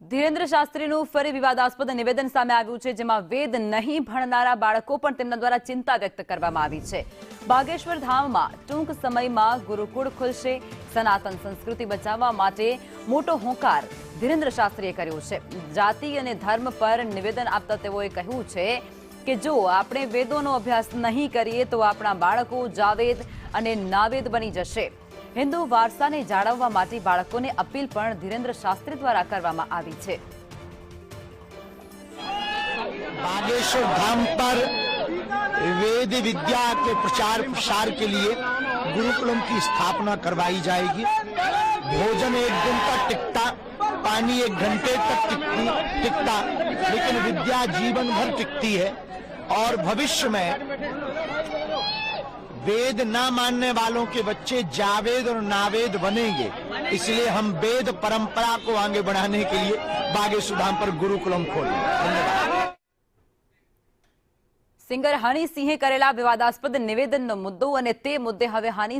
ધીરેન્દ્ર શાસ્ત્રીનું ફરી વિવાદાસ્પદ નિવેદન સામે આવ્યું છે, જેમાં વેદ નહીં ભણનારા બાળકો પણ તેમના દ્વારા ચિંતા વ્યક્ત કરવામાં આવી છે। બાગેશ્વર ધામમાં ટૂંક સમયમાં ગુરુકુળ ખુલશે। સનાતન સંસ્કૃતિ બચાવવા માટે મોટો હોંકાર ધીરેન્દ્ર શાસ્ત્રીએ કર્યો છે। જાતિ અને ધર્મ પર નિવેદન આપતા તેઓએ કહ્યું છે કે જો આપણે વેદોનો અભ્યાસ નહીં કરીએ તો આપણા બાળકો જાવેદ અને નાવેદ બની જશે। हिंदू वारसा ने जाळववा माटे बाळकोने अपील पण धीरेन्द्र शास्त्री द्वारा करवामां आवी छे। बागेश्वर धाम पर वेद विद्या के प्रचार प्रसार के लिए गुरुकुलम की स्थापना करवाई जाएगी। भोजन एक दिन तक टिकता, पानी 1 घंटे तक टिकता, लेकिन विद्या जीवन भर टिकती है और भविष्य में वेद ना मानने वालों के बच्चे जावेद और नावेद बनेंगे। इसलिए हम वेद परंपरा को आगे बढ़ाने के लिए बागेश्वर धाम पर गुरुकुलम खोले। धन्यवाद। सिंगर हनी सिंहे करेला विवादास्पद निवेदनનો મુદ્દો અને તે મુદ્દે હવે હની